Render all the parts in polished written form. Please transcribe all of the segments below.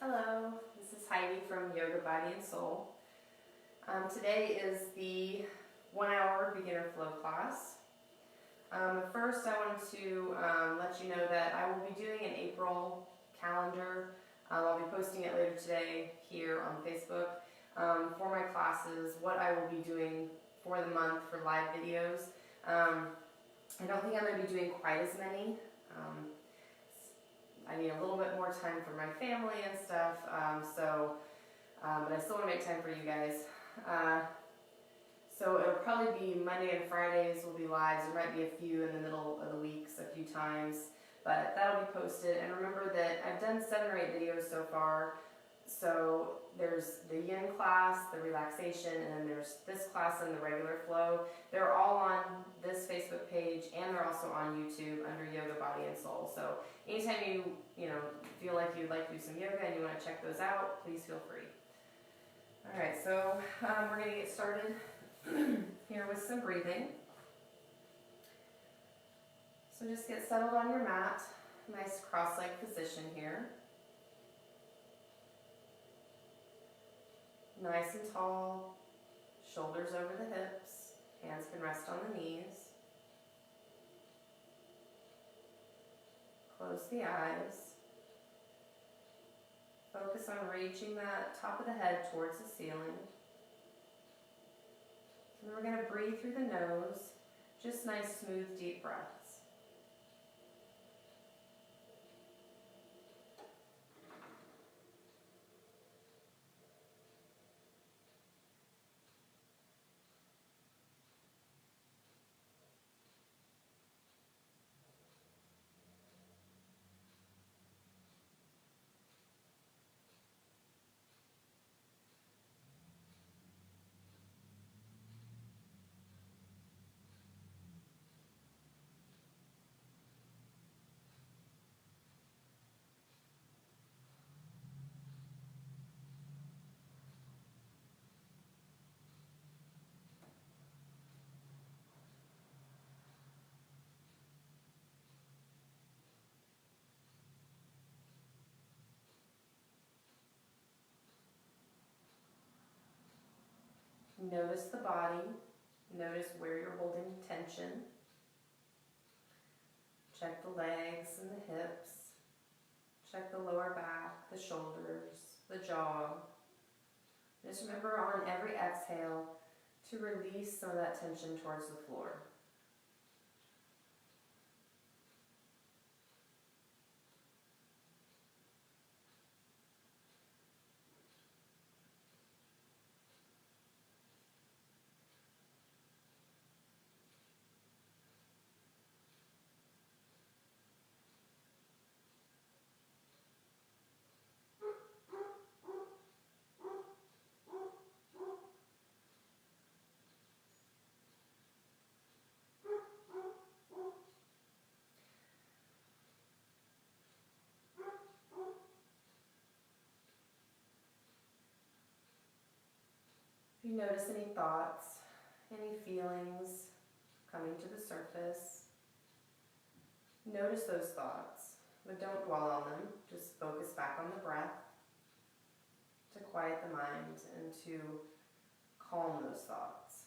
Hello, this is Heidi from Yoga Body and Soul. Today is the 1-hour beginner flow class. First I wanted to let you know that I will be doing an April calendar. I'll be posting it later today here on Facebook for my classes, what I will be doing for the month for live videos. I don't think I'm going to be doing quite as many. I need a little bit more time for my family and stuff, but I still want to make time for you guys. So it'll probably be Monday and Fridays will be lives. There might be a few in the middle of the weeks, a few times, but that'll be posted. And remember that I've done 7 or 8 videos so far. So there's the yin class, the relaxation, and then there's this class and the regular flow. They're all on this Facebook page, and they're also on YouTube under Yoga Body and Soul. So anytime you feel like you'd like to do some yoga and you want to check those out, please feel free. All right, so we're going to get started here with some breathing. So just get settled on your mat, nice cross-leg position here. Nice and tall, shoulders over the hips, hands can rest on the knees. Close the eyes. Focus on reaching that top of the head towards the ceiling. And then we're going to breathe through the nose, just nice, smooth, deep breaths. Notice the body. Notice where you're holding tension. Check the legs and the hips. Check the lower back, the shoulders, the jaw. Just remember on every exhale to release some of that tension towards the floor. If you notice any thoughts, any feelings coming to the surface, notice those thoughts, but don't dwell on them. Just focus back on the breath to quiet the mind and to calm those thoughts.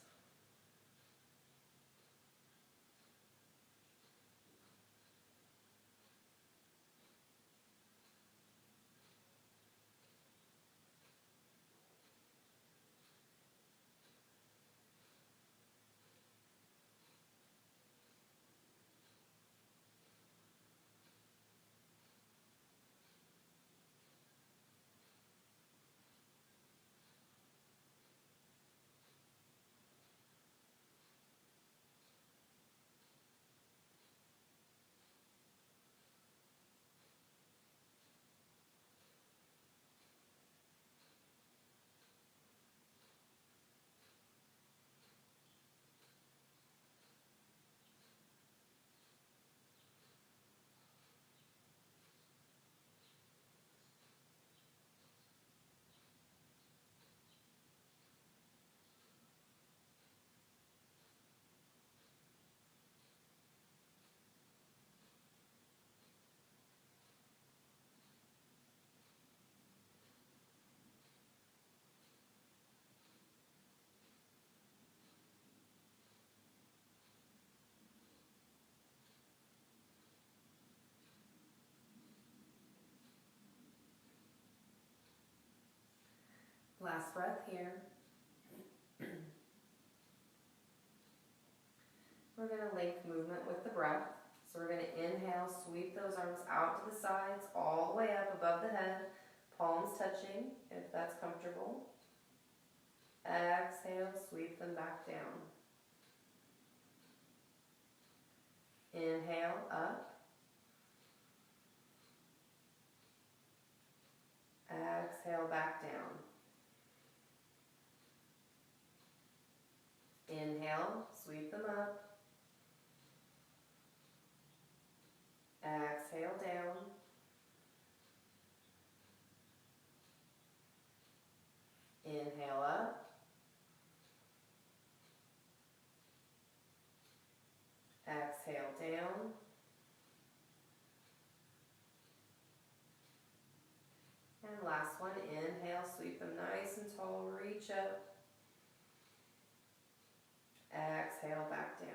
last breath here. We're going to link movement with the breath. So we're going to inhale, sweep those arms out to the sides, all the way up above the head, palms touching if that's comfortable. Exhale, sweep them back down. Inhale, up. Exhale, back down. Inhale, sweep them up. Exhale, down. Inhale, up. Exhale, down. And last one, inhale, sweep them nice and tall, reach up. Exhale, back down.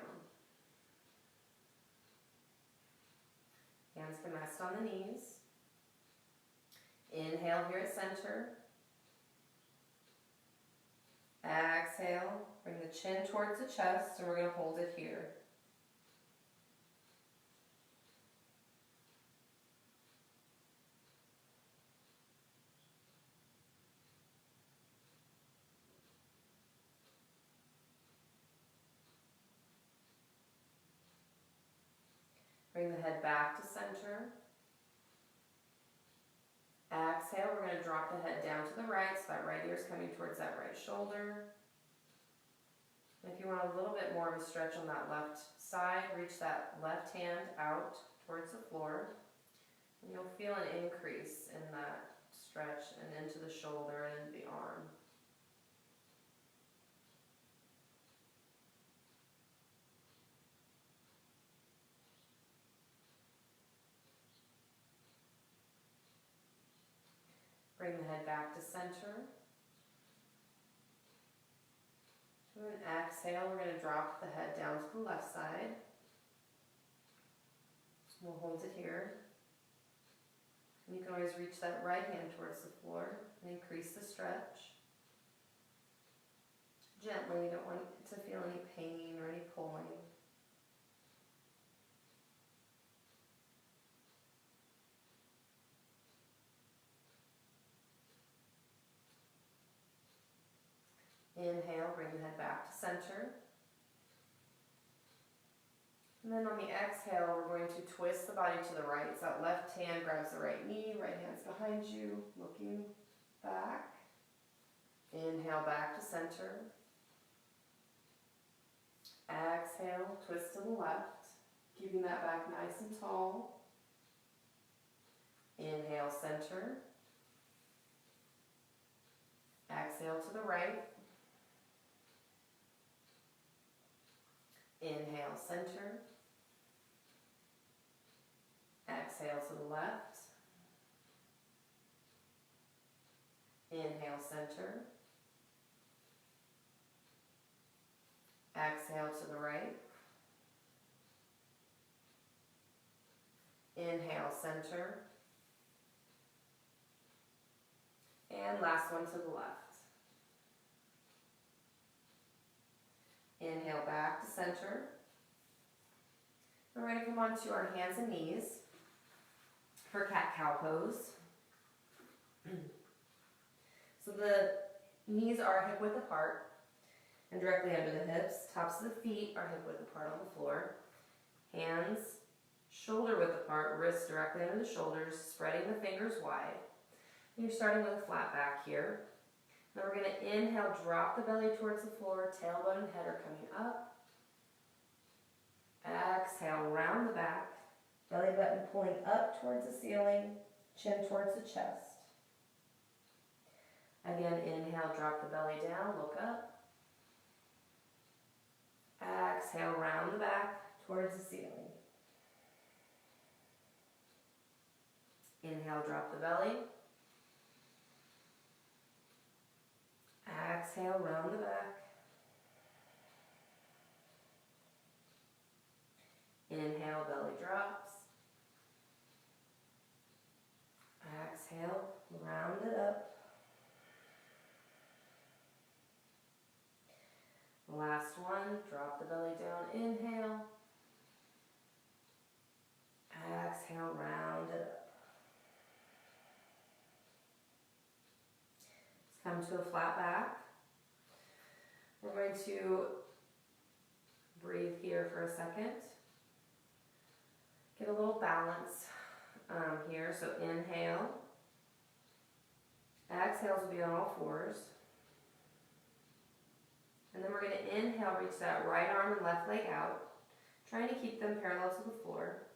Hands can rest on the knees. Inhale here at center. Exhale, bring the chin towards the chest, and we're going to hold it here. Bring the head back to center. Exhale, we're going to drop the head down to the right, so that right ear is coming towards that right shoulder. And if you want a little bit more of a stretch on that left side, reach that left hand out towards the floor. And you'll feel an increase in that stretch and into the shoulder and into the arm. Bring the head back to center. And then exhale, we're going to drop the head down to the left side. We'll hold it here. And you can always reach that right hand towards the floor and increase the stretch. Gently, you don't want to feel any pain or any pulling. Inhale, bring the head back to center. And then on the exhale, we're going to twist the body to the right. So that left hand grabs the right knee, right hand's behind you, looking back. Inhale, back to center. Exhale, twist to the left, keeping that back nice and tall. Inhale, center. Exhale to the right. Inhale, center. Exhale to the left. Inhale, center. Exhale to the right. Inhale, center. And last one to the left. Inhale back to center. We're going to come onto our hands and knees for cat-cow pose. So the knees are hip width apart and directly under the hips. Tops of the feet are hip width apart on the floor. Hands shoulder width apart, wrists directly under the shoulders, spreading the fingers wide. And you're starting with a flat back here. Then we're going to inhale, drop the belly towards the floor, tailbone and head are coming up. Exhale, round the back, belly button pulling up towards the ceiling, chin towards the chest. Again, inhale, drop the belly down, look up. Exhale, round the back towards the ceiling. Inhale, drop the belly. Exhale, round the back. Inhale, belly drops. Exhale, round it up. Last one, drop the belly down, inhale. Exhale, round it up. Let's come to a flat back. We're going to breathe here for a second. Get a little balance here. So inhale. Exhales will be on all fours. And then we're going to inhale, reach that right arm and left leg out, trying to keep them parallel to the floor.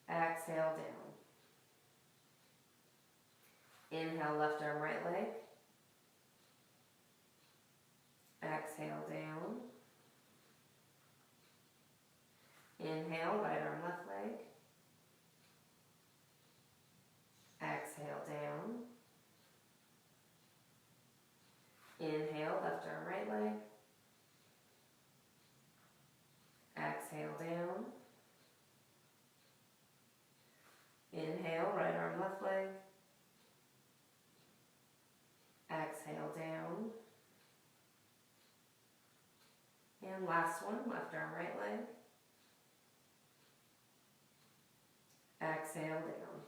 Exhale down. Inhale, left arm, right leg. Exhale down. Inhale, right arm, left leg. Exhale down. Inhale, left arm, right leg. Exhale down. Inhale, right arm, left leg. Exhale down. And last one, left arm, right leg. Exhale down.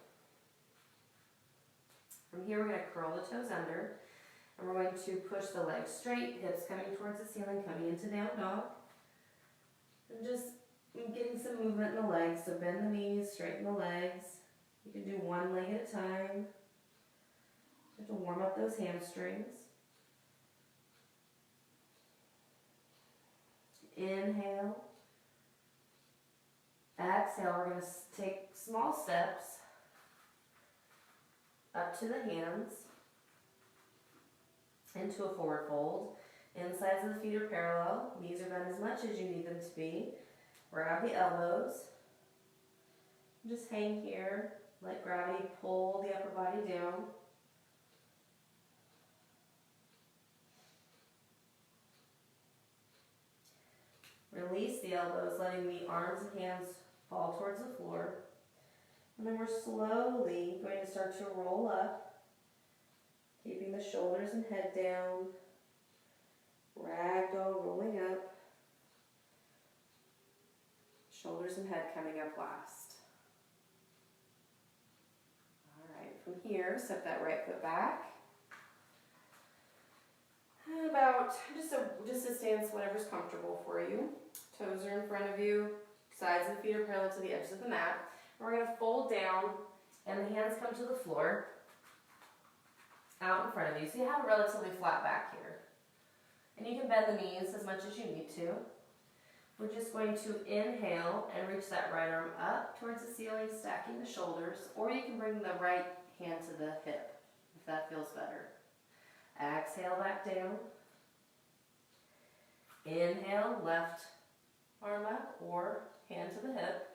From here, we're going to curl the toes under. And we're going to push the legs straight, hips coming towards the ceiling, coming into down dog. And just getting some movement in the legs. So bend the knees, straighten the legs. You can do one leg at a time. You have to warm up those hamstrings. Inhale. Exhale, we're going to take small steps up to the hands into a forward fold. Insides of the feet are parallel. Knees are bent as much as you need them to be. Grab the elbows. Just hang here. Let gravity pull the upper body down. Release the elbows, letting the arms and hands fall towards the floor. And then we're slowly going to start to roll up, keeping the shoulders and head down. Ragdoll rolling up. Shoulders and head coming up last. All right, from here, step that right foot back. And about just a stance, whatever's comfortable for you. Toes are in front of you. Sides of the feet are parallel to the edges of the mat. We're going to fold down, and the hands come to the floor, out in front of you. So you have a relatively flat back here. And you can bend the knees as much as you need to. We're just going to inhale and reach that right arm up towards the ceiling, stacking the shoulders, or you can bring the right hand to the hip, if that feels better. Exhale back down. Inhale, left arm up or hand to the hip.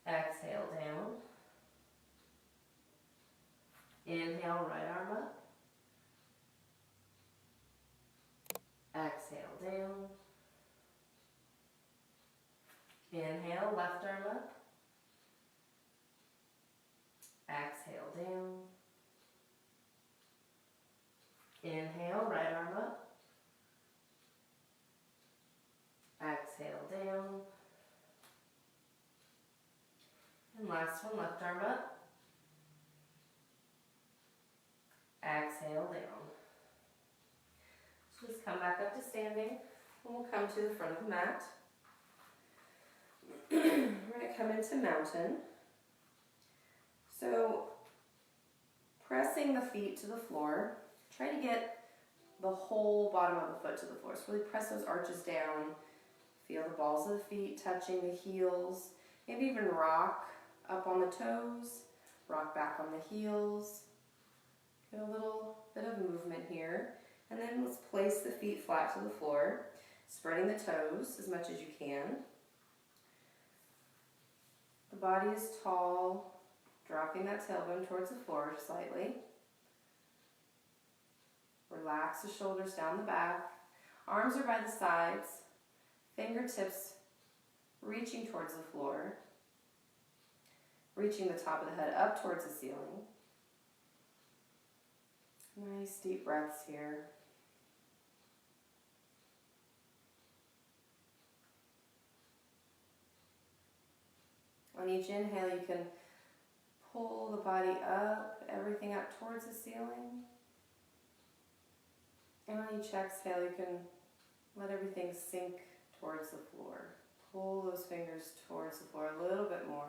Exhale down. Inhale, right arm up. Exhale down. Inhale, left arm up. Exhale down. Inhale, right arm up. Exhale down. And last one, left arm up. Exhale down. So just come back up to standing, and we'll come to the front of the mat. We're going to come into mountain. So pressing the feet to the floor, try to get the whole bottom of the foot to the floor. So really press those arches down. Feel the balls of the feet touching the heels. Maybe even rock up on the toes, rock back on the heels. Get a little bit of movement here. And then let's place the feet flat to the floor, spreading the toes as much as you can. The body is tall, dropping that tailbone towards the floor slightly. Relax the shoulders down the back. Arms are by the sides, fingertips reaching towards the floor, reaching the top of the head up towards the ceiling. Nice deep breaths here. On each inhale, you can pull the body up, everything up towards the ceiling. And on each exhale, you can let everything sink towards the floor. Pull those fingers towards the floor a little bit more.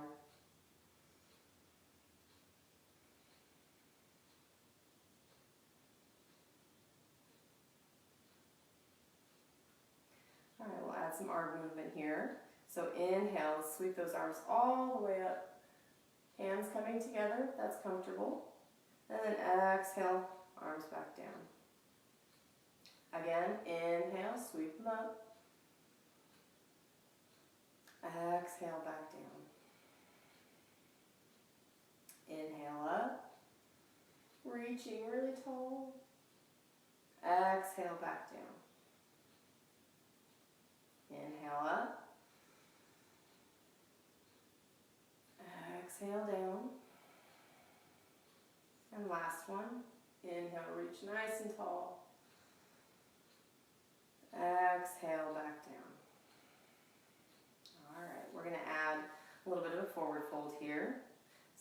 All right, we'll add some arm movement here. So inhale, sweep those arms all the way up. Hands coming together, that's comfortable. And then exhale, arms back down. Again, inhale, sweep them up. Exhale, back down. Inhale up, reaching really tall. Exhale, back down. Inhale up. Exhale down. And last one. Inhale, reach nice and tall. Exhale, back down. All right, we're going to add a little bit of a forward fold here.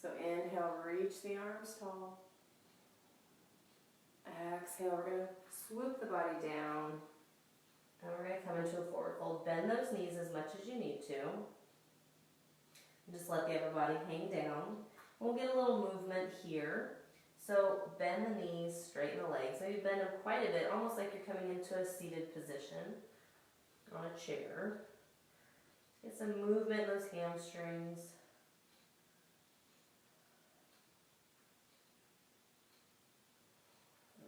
So inhale, reach the arms tall. Exhale, we're going to swoop the body down. And we're going to come into a forward fold. Bend those knees as much as you need to. And just let the upper body hang down. We'll get a little movement here. So bend the knees, straighten the legs. Maybe bend them quite a bit, almost like you're coming into a seated position on a chair. Get some movement in those hamstrings.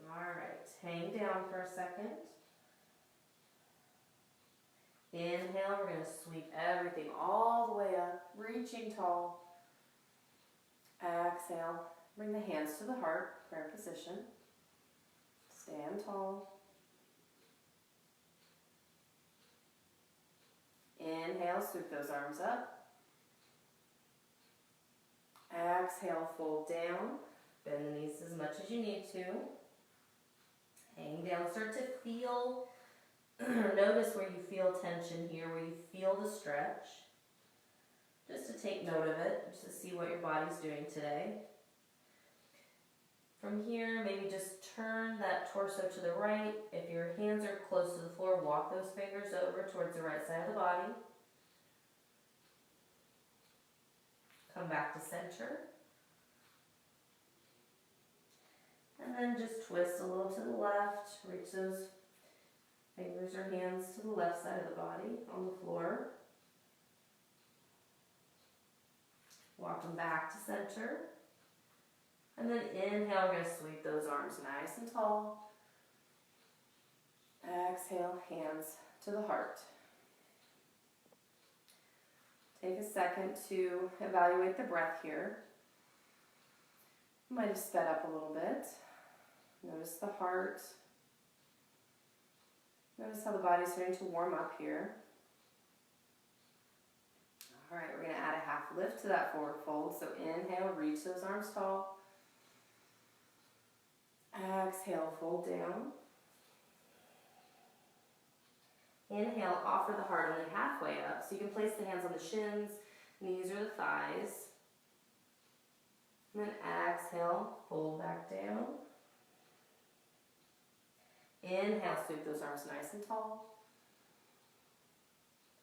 All right, hang down for a second. Inhale, we're going to sweep everything all the way up, reaching tall. Exhale, bring the hands to the heart, prayer position. Stand tall. Inhale, sweep those arms up. Exhale, fold down. Bend the knees as much as you need to. Hang down, start to feel, notice where you feel tension here, where you feel the stretch. Just to take note of it, just to see what your body's doing today. From here, maybe just turn that torso to the right. If your hands are close to the floor, walk those fingers over towards the right side of the body. Come back to center. And then just twist a little to the left. Reach those fingers or hands to the left side of the body on the floor. Walk them back to center. And then inhale, we're going to sweep those arms nice and tall. Exhale, hands to the heart. Take a second to evaluate the breath here. Might have sped up a little bit. Notice the heart. Notice how the body's starting to warm up here. All right, we're going to add a half lift to that forward fold. So inhale, reach those arms tall. Exhale, fold down. Inhale, offer the heart only halfway up. So you can place the hands on the shins, knees or the thighs. And then exhale, fold back down. Inhale, sweep those arms nice and tall.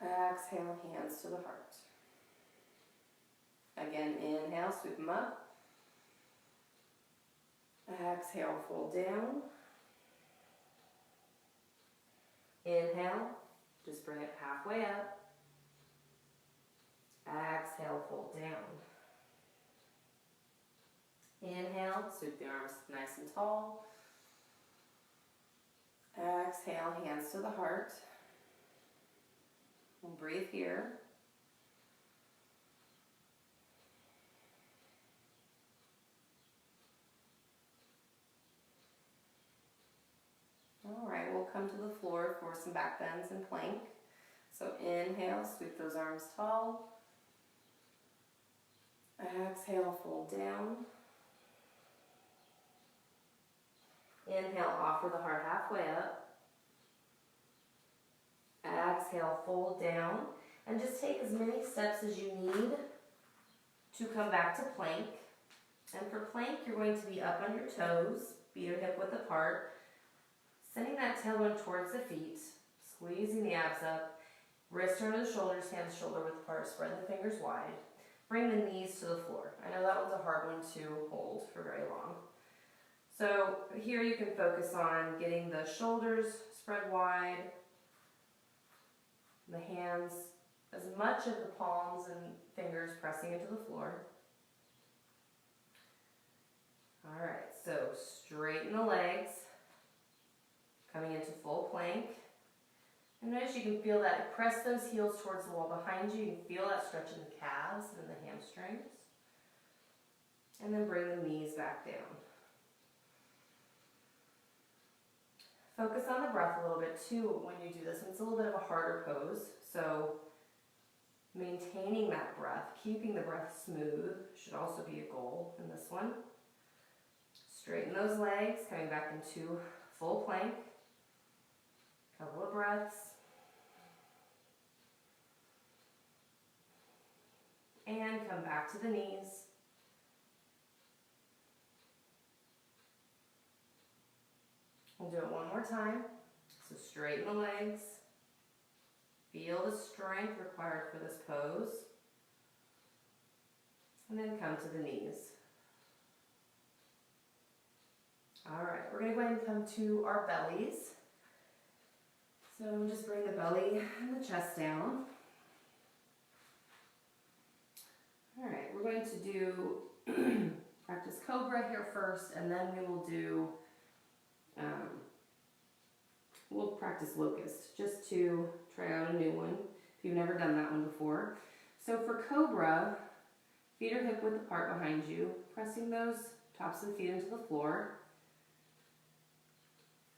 Exhale, hands to the heart. Again, inhale, sweep them up. Exhale, fold down. Inhale, just bring it halfway up. Exhale, fold down. Inhale, sweep the arms nice and tall. Exhale, hands to the heart. And breathe here. All right, we'll come to the floor for some back bends and plank. So inhale, sweep those arms tall. Exhale, fold down. Inhale, offer the heart halfway up. Exhale, fold down. And just take as many steps as you need to come back to plank. And for plank, you're going to be up on your toes, feet are hip width apart, sending that tailbone towards the feet, squeezing the abs up, wrists under the shoulders, hands shoulder width apart, spread the fingers wide. Bring the knees to the floor. I know that one's a hard one to hold for very long. So here you can focus on getting the shoulders spread wide, the hands, as much of the palms and fingers pressing into the floor. All right, so straighten the legs, coming into full plank. And notice you can feel that, press those heels towards the wall behind you. You can feel that stretch in the calves and the hamstrings. And then bring the knees back down. Focus on the breath a little bit too when you do this. It's a little bit of a harder pose, so maintaining that breath, keeping the breath smooth should also be a goal in this one. Straighten those legs, coming back into full plank. Couple of breaths. And come back to the knees. We'll do it one more time. So straighten the legs. Feel the strength required for this pose. And then come to the knees. All right, we're going to go ahead and come to our bellies. So just bring the belly and the chest down. All right, we're going to do practice Cobra here first, and then we will do, we'll practice Locust, just to try out a new one, if you've never done that one before. So for Cobra, feet are hip width apart behind you, pressing those tops of the feet into the floor.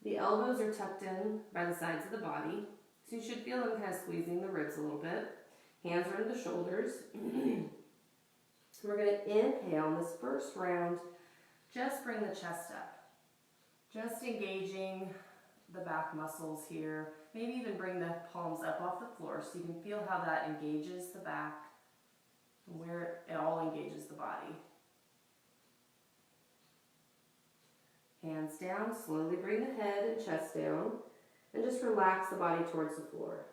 The elbows are tucked in by the sides of the body, so you should feel them kind of squeezing the ribs a little bit. Hands are under the shoulders. We're going to inhale in this first round, just bring the chest up. Just engaging the back muscles here. Maybe even bring the palms up off the floor so you can feel how that engages the back and where it all engages the body. Hands down, slowly bring the head and chest down, and just relax the body towards the floor.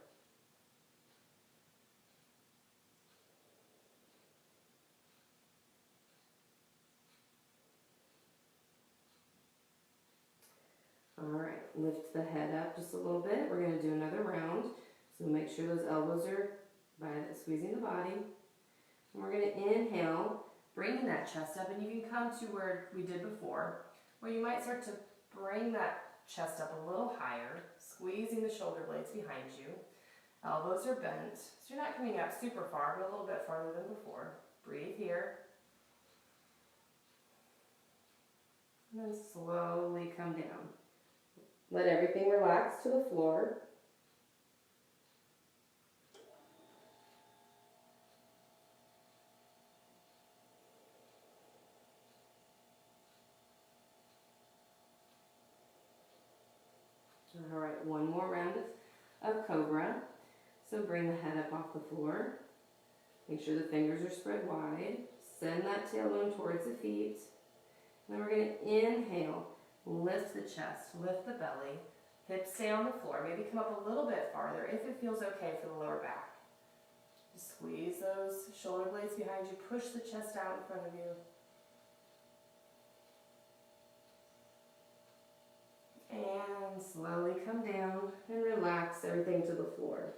All right, lift the head up just a little bit. We're going to do another round. So make sure those elbows are squeezing the body. And we're going to inhale, bringing that chest up, and you can come to where we did before, where you might start to bring that chest up a little higher, squeezing the shoulder blades behind you. Elbows are bent, so you're not coming up super far, but a little bit farther than before. Breathe here. And then slowly come down. Let everything relax to the floor. All right, one more round of Cobra. So bring the head up off the floor. Make sure the fingers are spread wide. Send that tailbone towards the feet. And then we're going to inhale. Lift the chest, lift the belly, hips stay on the floor. Maybe come up a little bit farther if it feels okay for the lower back. Just squeeze those shoulder blades behind you, push the chest out in front of you. And slowly come down and relax everything to the floor.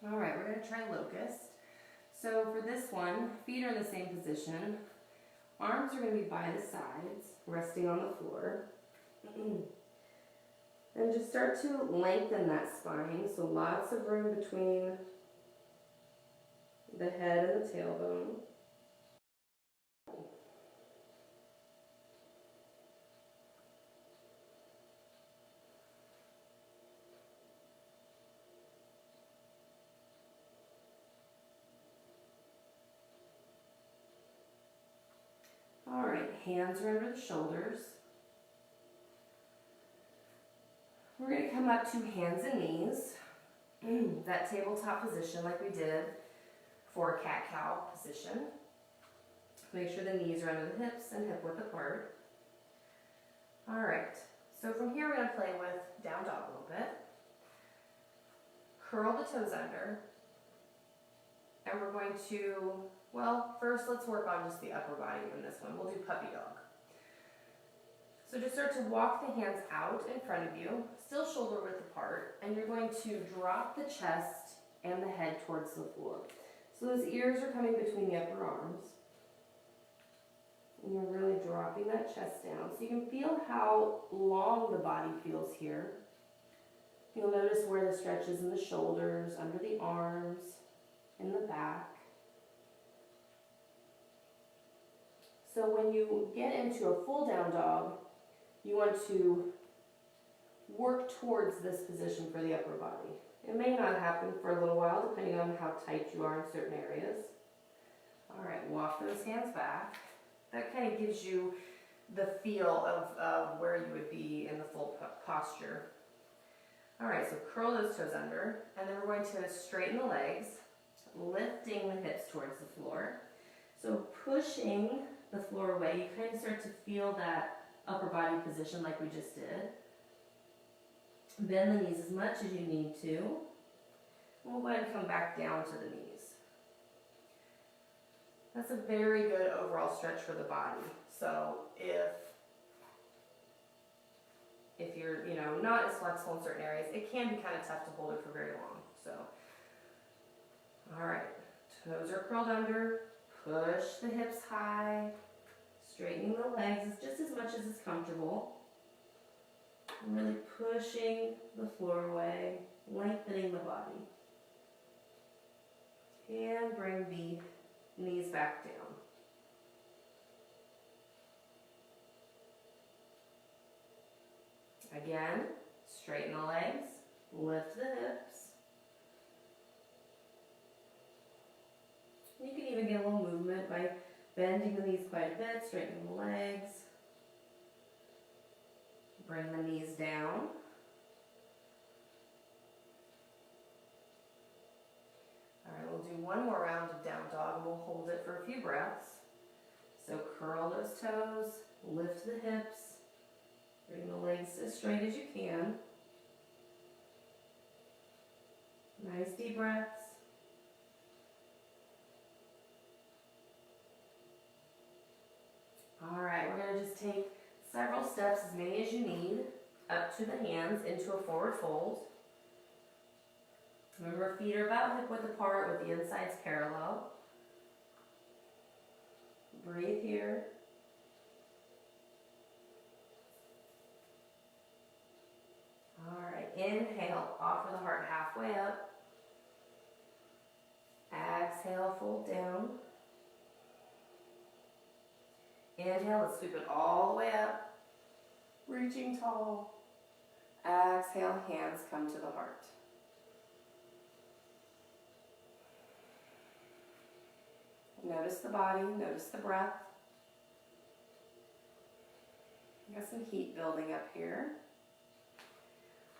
All right, we're going to try Locust. So for this one, feet are in the same position. Arms are going to be by the sides, resting on the floor. And just start to lengthen that spine, so lots of room between the head and the tailbone. All right, hands are under the shoulders. We're going to come up to hands and knees, that tabletop position like we did for cat-cow position. Make sure the knees are under the hips and hip width apart. All right, so from here we're going to play with down dog a little bit. Curl the toes under, and we're going to, well, first let's work on just the upper body in this one. We'll do puppy dog. So just start to walk the hands out in front of you, still shoulder width apart, and you're going to drop the chest and the head towards the floor. So those ears are coming between the upper arms. And you're really dropping that chest down. So you can feel how long the body feels here. You'll notice where the stretch is in the shoulders, under the arms, in the back. So when you get into a full down dog, you want to work towards this position for the upper body. It may not happen for a little while, depending on how tight you are in certain areas. All right, walk those hands back. That kind of gives you the feel of where you would be in the full posture. All right, so curl those toes under, and then we're going to straighten the legs, lifting the hips towards the floor. So pushing the floor away, you kind of start to feel that upper body position like we just did. Bend the knees as much as you need to. We'll go ahead and come back down to the knees. That's a very good overall stretch for the body. So if you're, not as flexible in certain areas, it can be kind of tough to hold it for very long. So, all right, toes are curled under, push the hips high, straightening the legs just as much as is comfortable. And really pushing the floor away, lengthening the body. And bring the knees back down. Again, straighten the legs, lift the hips. You can even get a little movement by bending the knees quite a bit, straightening the legs. Bring the knees down. All right, we'll do one more round of down dog and we'll hold it for a few breaths. So curl those toes, lift the hips, bring the legs as straight as you can. Nice deep breaths. All right, we're going to just take several steps, as many as you need, up to the hands into a forward fold. Remember, feet are about hip width apart with the insides parallel. Breathe here. All right, inhale, offer the heart halfway up. Exhale, fold down. Inhale, let's sweep it all the way up, reaching tall. Exhale, hands come to the heart. Notice the body, notice the breath. Got some heat building up here.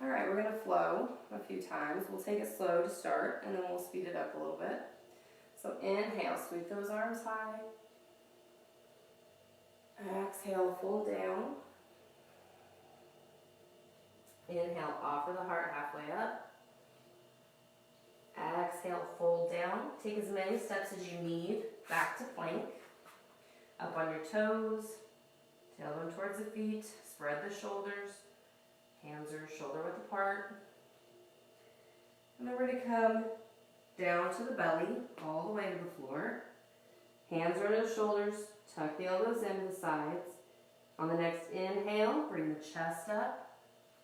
All right, we're going to flow a few times. We'll take it slow to start, and then we'll speed it up a little bit. So inhale, sweep those arms high. Exhale, fold down. Inhale, offer the heart halfway up. Exhale, fold down. Take as many steps as you need back to plank. Up on your toes, tailbone towards the feet, spread the shoulders. Hands are shoulder width apart. And then we're going to come down to the belly, all the way to the floor. Hands are under the shoulders, tuck the elbows into the sides. On the next inhale, bring the chest up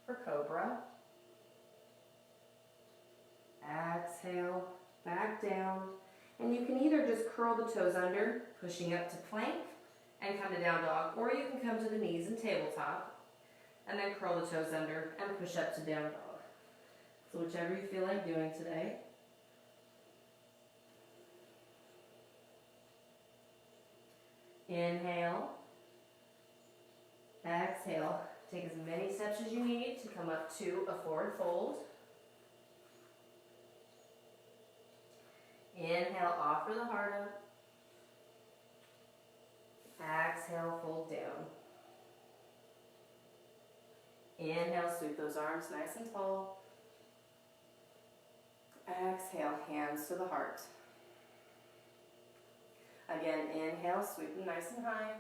for cobra. Exhale, back down. And you can either just curl the toes under, pushing up to plank, and come to down dog, or you can come to the knees and tabletop, and then curl the toes under and push up to down dog. So whichever you feel like doing today. Inhale. Exhale. Take as many steps as you need to come up to a forward fold. Inhale, offer the heart up. Exhale, fold down. Inhale, sweep those arms nice and tall. Exhale, hands to the heart. Again, inhale, sweep them nice and high.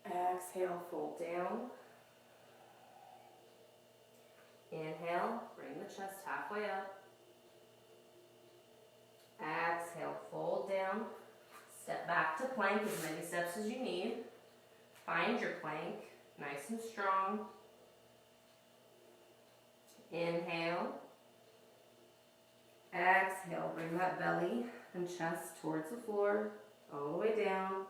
Exhale, fold down. Inhale, bring the chest halfway up. Exhale, fold down. Step back to plank, as many steps as you need. Find your plank, nice and strong. Inhale. Exhale, bring that belly and chest towards the floor, all the way down.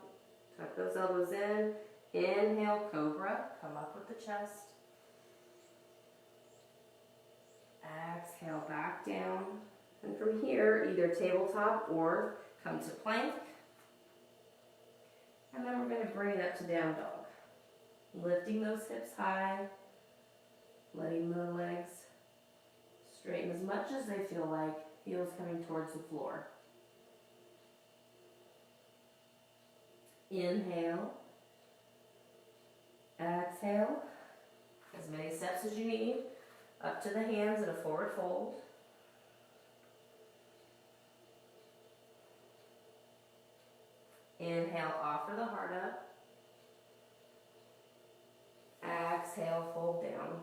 Tuck those elbows in. Inhale, cobra, come up with the chest. Exhale, back down. And from here, either tabletop or come to plank. And then we're going to bring it up to down dog. Lifting those hips high, letting the legs straighten as much as they feel like, heels coming towards the floor. Inhale. Exhale. As many steps as you need. Up to the hands in a forward fold. Inhale, offer the heart up. Exhale, fold down.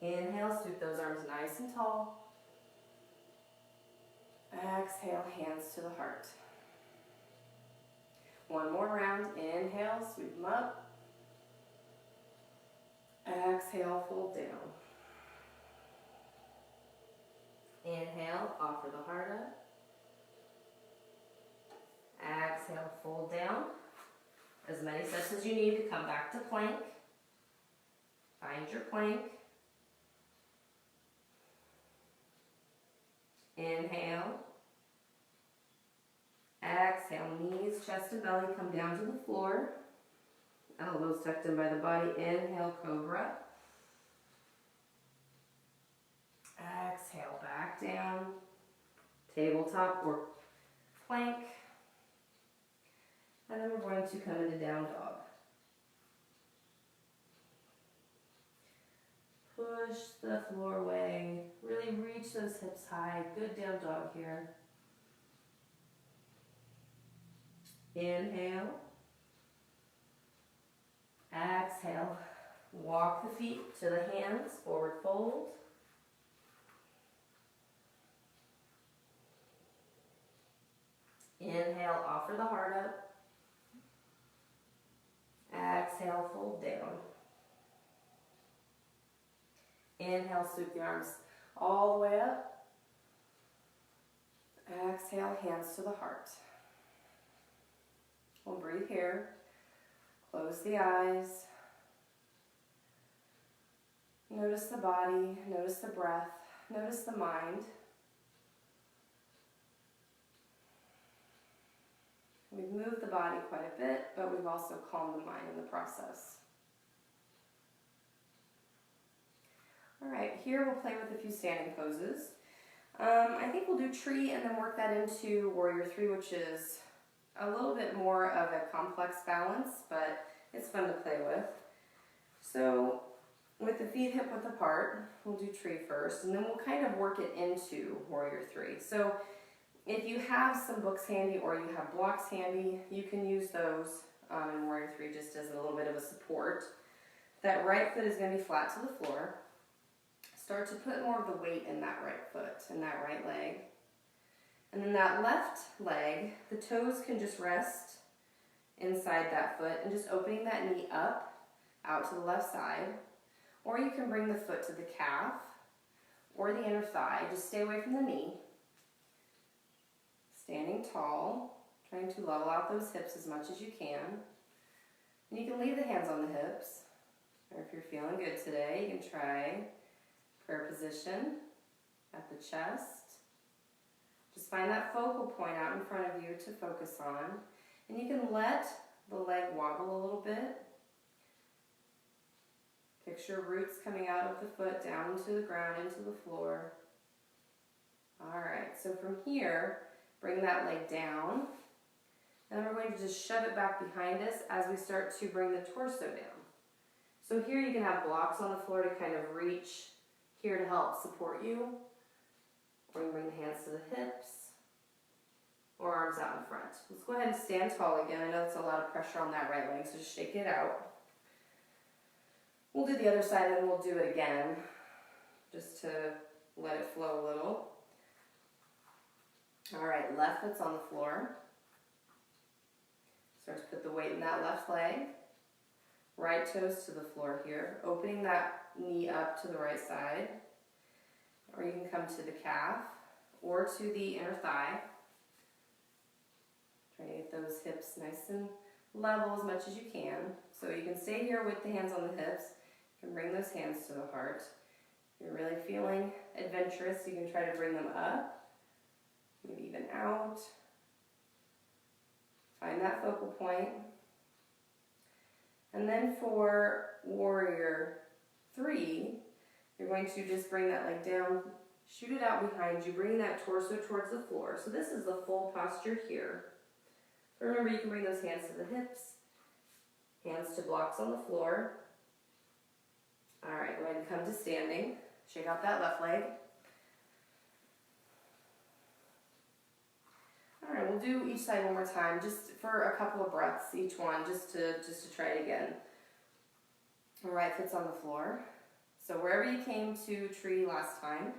Inhale, sweep those arms nice and tall. Exhale, hands to the heart. One more round. Inhale, sweep them up. Exhale, fold down. Inhale, offer the heart up. Exhale, fold down. As many steps as you need to come back to plank. Find your plank. Inhale. Exhale, knees, chest and belly come down to the floor. Elbows tucked in by the body. Inhale, cobra. Exhale, back down. Tabletop or plank. And then we're going to come into down dog. Push the floor away. Really reach those hips high. Good down dog here. Inhale. Exhale. Walk the feet to the hands. Forward fold. Inhale, offer the heart up. Exhale, fold down. Inhale, sweep the arms all the way up. Exhale, hands to the heart. We'll breathe here. Close the eyes. Notice the body, notice the breath, notice the mind. We've moved the body quite a bit, but we've also calmed the mind in the process. All right, here we'll play with a few standing poses. I think we'll do tree and then work that into warrior three, which is a little bit more of a complex balance, but it's fun to play with. So with the feet hip width apart, we'll do tree first, and then we'll kind of work it into warrior three. So if you have some books handy or you have blocks handy, you can use those in warrior three just as a little bit of a support. That right foot is going to be flat to the floor. Start to put more of the weight in that right foot and that right leg. And then that left leg, the toes can just rest inside that foot and just opening that knee up, out to the left side. Or you can bring the foot to the calf or the inner thigh. Just stay away from the knee. Standing tall, trying to level out those hips as much as you can. And you can leave the hands on the hips. Or if you're feeling good today, you can try prayer position at the chest. Just find that focal point out in front of you to focus on. And you can let the leg wobble a little bit. Picture roots coming out of the foot down into the ground, into the floor. All right, so from here, bring that leg down. And then we're going to just shove it back behind us as we start to bring the torso down. So here you can have blocks on the floor to kind of reach here to help support you. Or you can bring the hands to the hips or arms out in front. Let's go ahead and stand tall again. I know that's a lot of pressure on that right leg, so just shake it out. We'll do the other side and we'll do it again just to let it flow a little. All right, left foot's on the floor. Start to put the weight in that left leg. Right toes to the floor here, opening that knee up to the right side. Or you can come to the calf or to the inner thigh. Try to get those hips nice and level as much as you can. So you can stay here with the hands on the hips. You can bring those hands to the heart. If you're really feeling adventurous, you can try to bring them up, maybe even out. Find that focal point. And then for warrior 3, you're going to just bring that leg down, shoot it out behind you, bring that torso towards the floor. So this is the full posture here. So remember, you can bring those hands to the hips, hands to blocks on the floor. All right, go ahead and come to standing. Shake out that left leg. All right, we'll do each side one more time, just for a couple of breaths, each one, just to try it again. All right, foot's on the floor. So wherever you came to tree last time,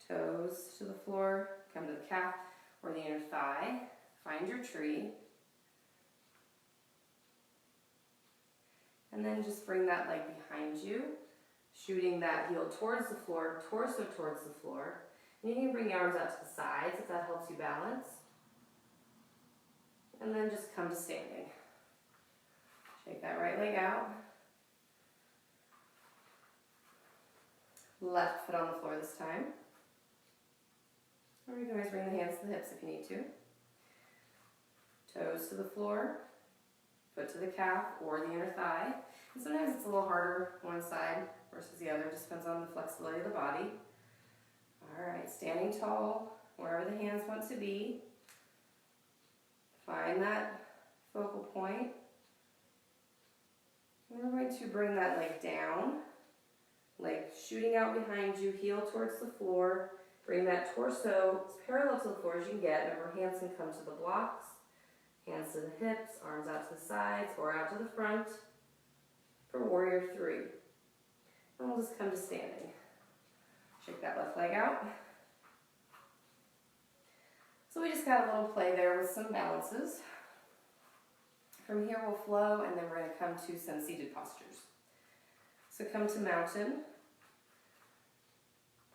toes to the floor, come to the calf or the inner thigh, find your tree. And then just bring that leg behind you, shooting that heel towards the floor, torso towards the floor. And you can bring your arms out to the sides if that helps you balance. And then just come to standing. Shake that right leg out. Left foot on the floor this time. Or you can always bring the hands to the hips if you need to. Toes to the floor, foot to the calf or the inner thigh. And sometimes it's a little harder one side versus the other, just depends on the flexibility of the body. All right, standing tall, wherever the hands want to be. Find that focal point. And we're going to bring that leg down, leg shooting out behind you, heel towards the floor. Bring that torso as parallel to the floor as you can get. Remember, hands can come to the blocks, hands to the hips, arms out to the sides or out to the front for warrior 3. And we'll just come to standing. Shake that left leg out. So we just got a little play there with some balances. From here we'll flow and then we're going to come to some seated postures. So come to mountain.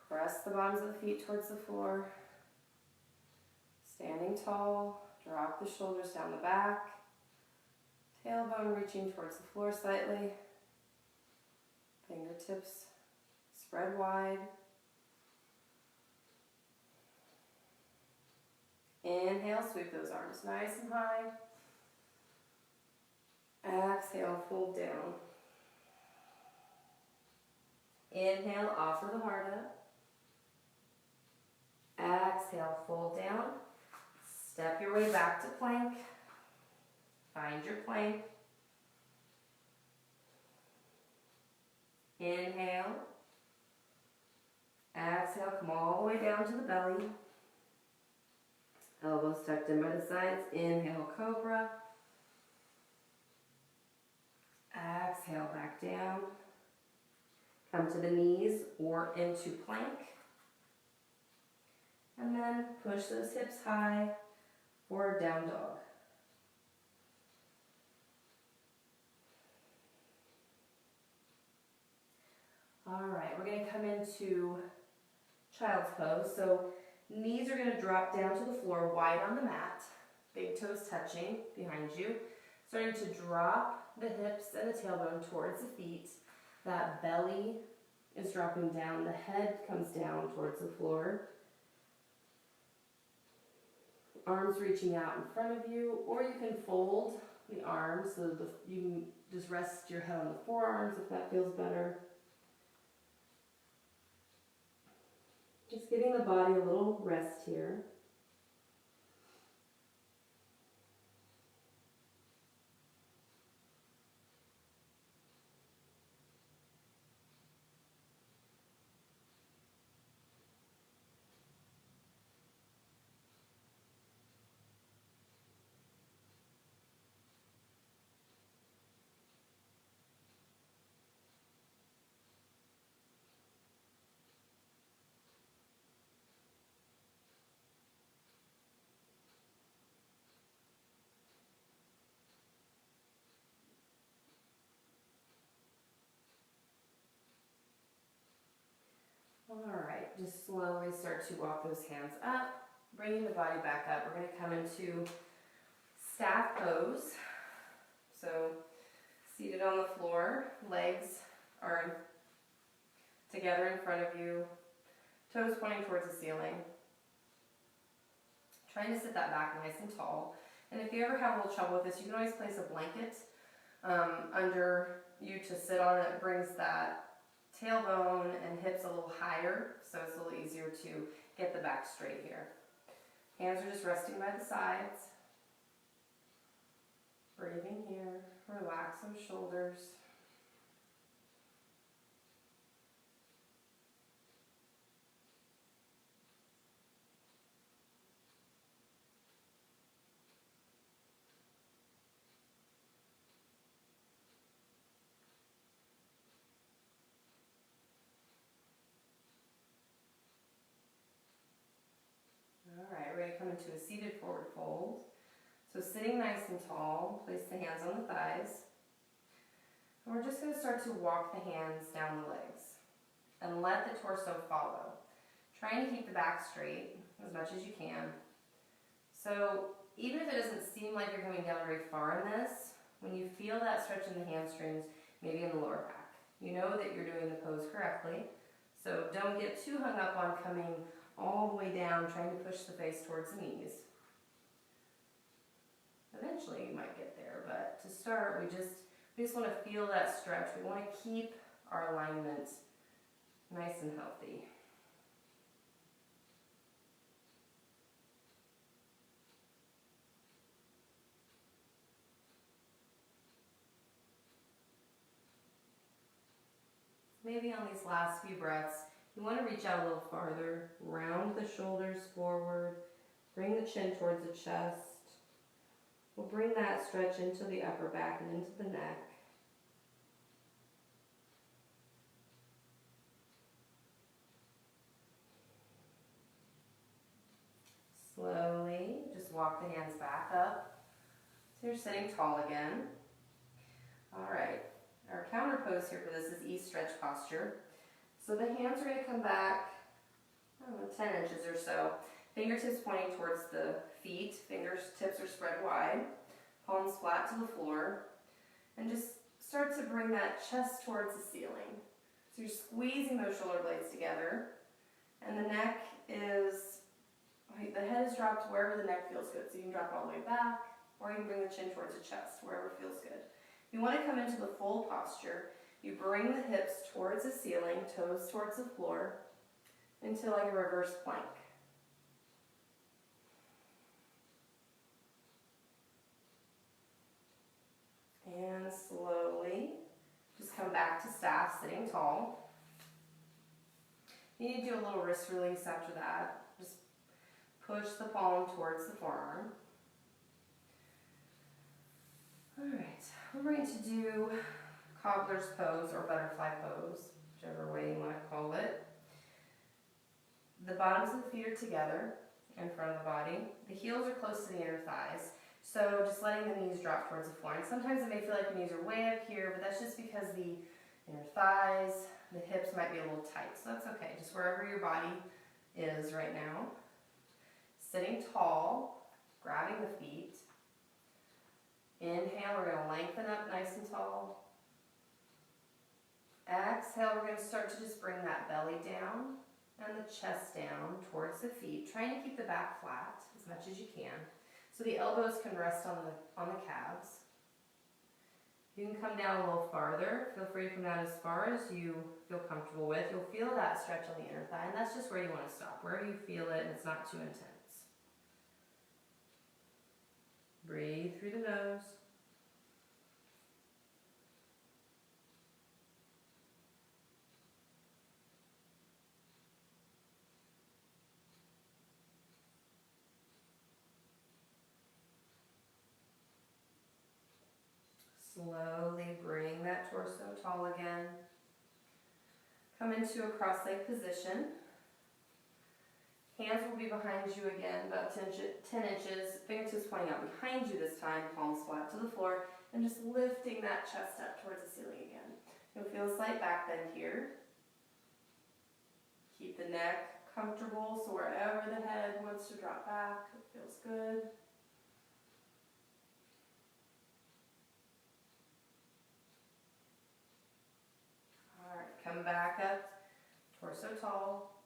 Press the bottoms of the feet towards the floor. Standing tall, drop the shoulders down the back. Tailbone reaching towards the floor slightly. Fingertips spread wide. Inhale, sweep those arms nice and high. Exhale, fold down. Inhale, offer the heart up. Exhale, fold down. Step your way back to plank. Find your plank. Inhale. Exhale, come all the way down to the belly. Elbows tucked in by the sides. Inhale, cobra. Exhale, back down. Come to the knees or into plank. And then push those hips high for down dog. All right, we're going to come into child's pose. So knees are going to drop down to the floor, wide on the mat. Big toes touching behind you. Starting to drop the hips and the tailbone towards the feet. That belly is dropping down. The head comes down towards the floor. Arms reaching out in front of you, or you can fold the arms, so you can just rest your head on the forearms if that feels better. Just giving the body a little rest here. Alright, just slowly start to walk those hands up, bringing the body back up. We're going to come into staff pose. So, seated on the floor, legs are together in front of you, toes pointing towards the ceiling. Trying to sit that back nice and tall. And if you ever have a little trouble with this, you can always place a blanket under you to sit on. It brings that tailbone and hips a little higher, so it's a little easier to get the back straight here. Hands are just resting by the sides. Breathing here. Relax those shoulders. Alright, we're going to come into a seated forward fold. So sitting nice and tall, place the hands on the thighs. And we're just going to start to walk the hands down the legs and let the torso follow. Trying to keep the back straight as much as you can. So even if it doesn't seem like you're coming down very far in this, when you feel that stretch in the hamstrings, maybe in the lower back, you know that you're doing the pose correctly. So don't get too hung up on coming all the way down, trying to push the face towards the knees. Eventually you might get there, but to start, we just want to feel that stretch. We want to keep our alignment nice and healthy. Maybe on these last few breaths, you want to reach out a little farther, round the shoulders forward, bring the chin towards the chest. We'll bring that stretch into the upper back and into the neck. Slowly, just walk the hands back up. So you're sitting tall again. All right, our counter pose here for this is E-stretch posture. So the hands are going to come back, I don't know, 10 inches or so. Fingertips pointing towards the feet, fingertips are spread wide, palms flat to the floor, and just start to bring that chest towards the ceiling. So you're squeezing those shoulder blades together, and the neck is, the head is dropped wherever the neck feels good. So you can drop it all the way back, or you can bring the chin towards the chest, wherever feels good. You want to come into the full posture. You bring the hips towards the ceiling, toes towards the floor, into like a reverse plank. And slowly, just come back to staff, sitting tall. You need to do a little wrist release after that. Just push the palm towards the forearm. Alright, we're going to do cobbler's pose or butterfly pose, whichever way you want to call it. The bottoms of the feet are together in front of the body. The heels are close to the inner thighs. So just letting the knees drop towards the floor. And sometimes it may feel like the knees are way up here, but that's just because the inner thighs, the hips might be a little tight. So that's okay, just wherever your body is right now. Sitting tall, grabbing the feet. Inhale, we're going to lengthen up nice and tall. Exhale, we're going to start to just bring that belly down and the chest down towards the feet, trying to keep the back flat as much as you can. So the elbows can rest on the calves. You can come down a little farther. Feel free to come down as far as you feel comfortable with. You'll feel that stretch on the inner thigh, and that's just where you want to stop, wherever you feel it and it's not too intense. Breathe through the nose. Slowly bring that torso tall again. Come into a cross-leg position. Hands will be behind you again, about 10 inches. Fingertips pointing out behind you this time, palms flat to the floor, and just lifting that chest up towards the ceiling again. You'll feel a slight back bend here. Keep the neck comfortable, so wherever the head wants to drop back, it feels good. Come back up, torso tall.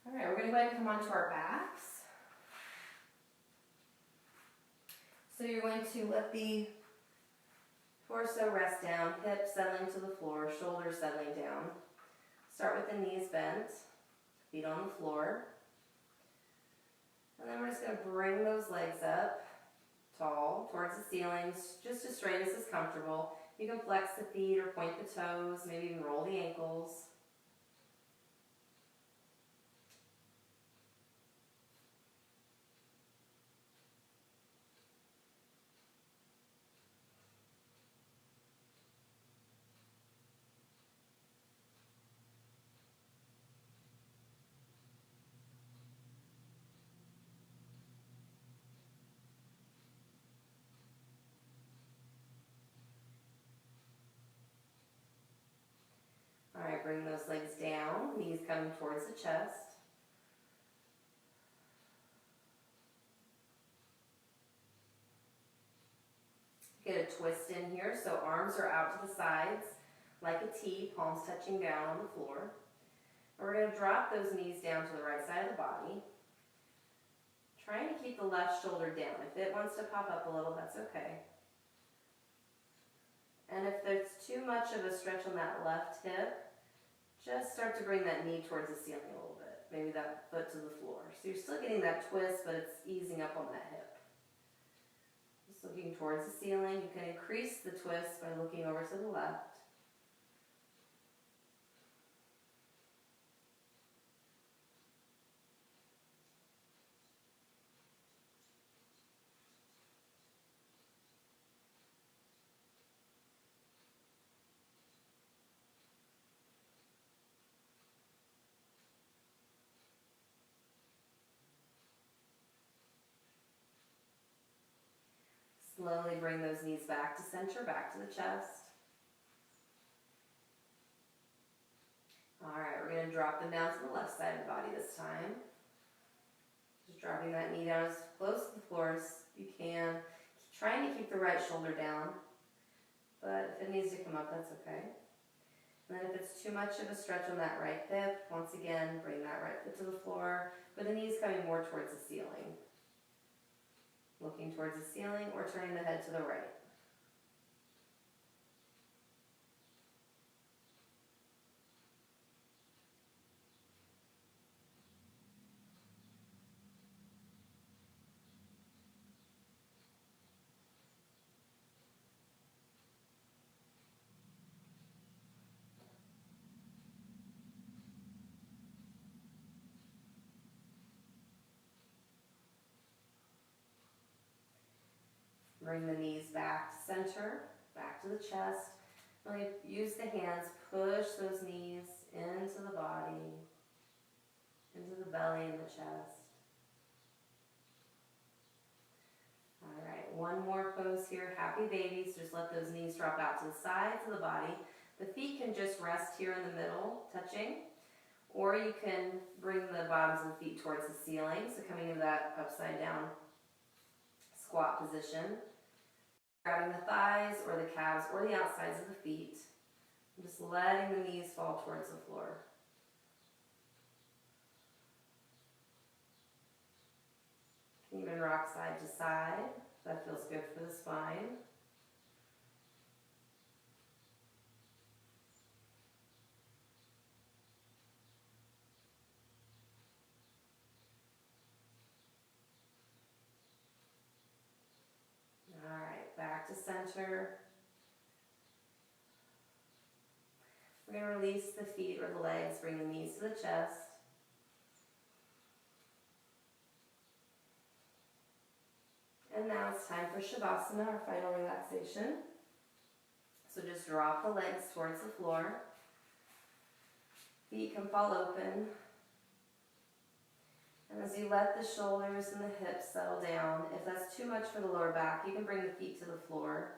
All right, we're going to go ahead and come onto our backs. So you're going to let the torso rest down, hips settling to the floor, shoulders settling down. Start with the knees bent, feet on the floor. And then we're just going to bring those legs up, tall, towards the ceilings, just as straight as is comfortable. You can flex the feet or point the toes, maybe even roll the ankles. All right, bring those legs down, knees coming towards the chest. Get a twist in here, so arms are out to the sides like a T, palms touching down on the floor. And we're going to drop those knees down to the right side of the body. Trying to keep the left shoulder down. If it wants to pop up a little, that's okay. And if there's too much of a stretch on that left hip, just start to bring that knee towards the ceiling a little bit. Maybe that foot to the floor. So you're still getting that twist, but it's easing up on that hip. Just looking towards the ceiling. You can increase the twist by looking over to the left. Slowly bring those knees back to center, back to the chest. All right, we're going to drop them down to the left side of the body this time. Just dropping that knee down as close to the floor as you can. Trying to keep the right shoulder down, but if it needs to come up, that's okay. And then if it's too much of a stretch on that right hip, once again, bring that right foot to the floor, with the knees coming more towards the ceiling. Looking towards the ceiling or turning the head to the right. Bring the knees back to center, back to the chest. Really use the hands, push those knees into the body, into the belly and the chest. All right, one more pose here, happy babies. Just let those knees drop out to the sides of the body. The feet can just rest here in the middle, touching, or you can bring the bottoms of the feet towards the ceiling, so coming into that upside down squat position. Grabbing the thighs or the calves or the outsides of the feet. And just letting the knees fall towards the floor. You can even rock side to side. That feels good for the spine. back to center. We're going to release the feet or the legs, bring the knees to the chest. And now it's time for Shavasana, our final relaxation. So just drop the legs towards the floor. Feet can fall open. And as you let the shoulders and the hips settle down, if that's too much for the lower back, you can bring the feet to the floor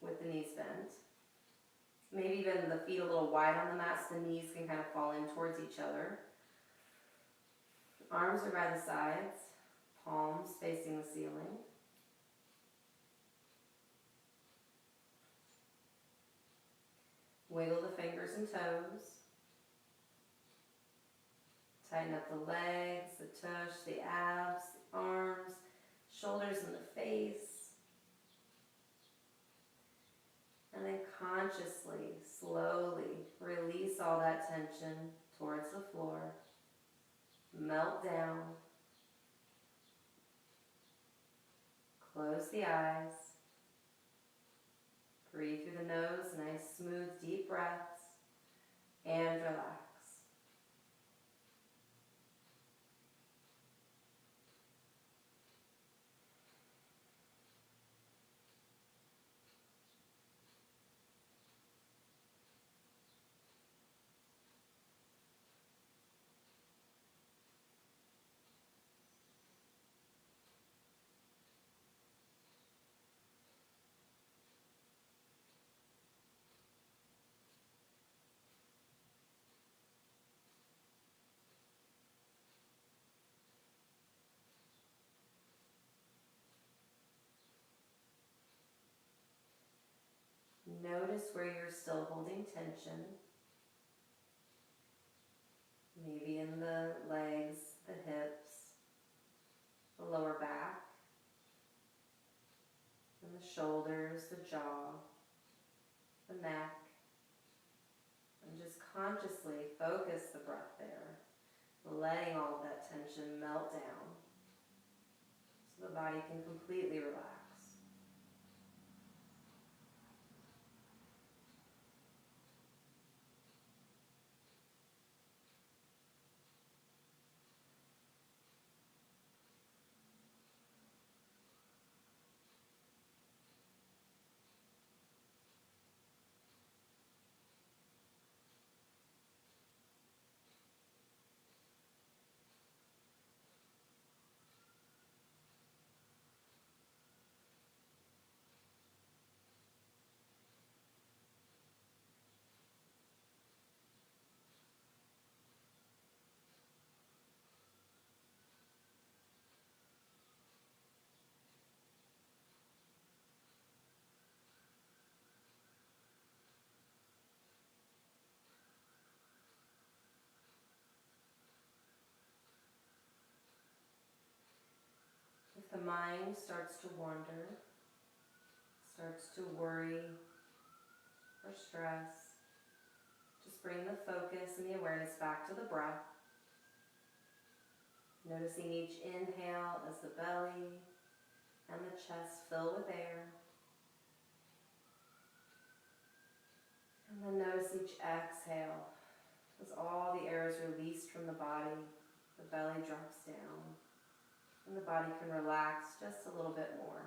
with the knees bent. Maybe even the feet a little wide on the mat so the knees can kind of fall in towards each other. Arms are by the sides, palms facing the ceiling. Wiggle the fingers and toes. Tighten up the legs, the tush, the abs, the arms, shoulders and the face. And then consciously, slowly release all that tension towards the floor. Melt down. Close the eyes. Breathe through the nose, nice smooth deep breaths, and relax. Notice where you're still holding tension. Maybe in the legs, the hips, the lower back, and the shoulders, the jaw, the neck. And just consciously focus the breath there, letting all of that tension melt down so the body can completely relax. If the mind starts to wander, starts to worry or stress, just bring the focus and the awareness back to the breath. Noticing each inhale as the belly and the chest fill with air. And then notice each exhale as all the air is released from the body, the belly drops down, and the body can relax just a little bit more.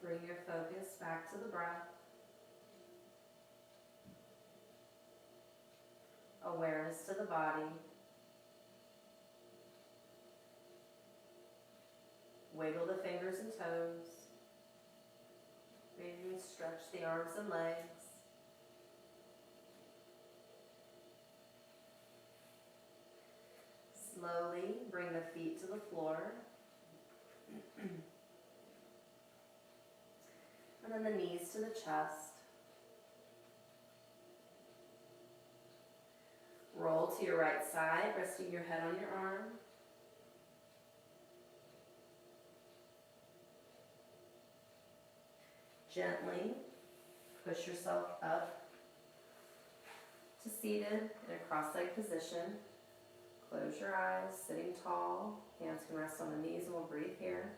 Bring your focus back to the breath. Awareness to the body. Wiggle the fingers and toes. Maybe stretch the arms and legs. Slowly bring the feet to the floor. And then the knees to the chest. Roll to your right side, resting your head on your arm. Gently push yourself up to seated in a cross-legged position. Close your eyes, sitting tall. Hands can rest on the knees and we'll breathe here.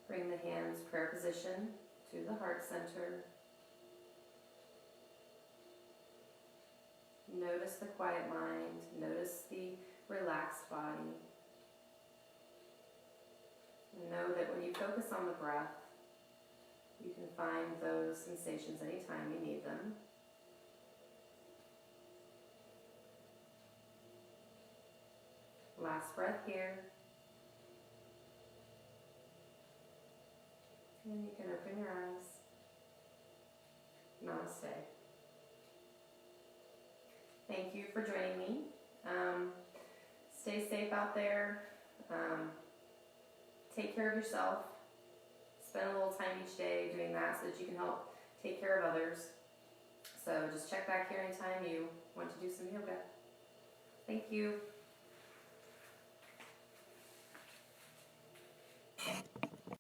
Bring the hands, prayer position, to the heart center. Notice the quiet mind. Notice the relaxed body. And know that when you focus on the breath, you can find those sensations anytime you need them. Last breath here. And you can open your eyes. Namaste. Thank you for joining me. Stay safe out there. Take care of yourself. Spend a little time each day doing that so that you can help take care of others. So just check back here anytime you want to do some yoga. Thank you.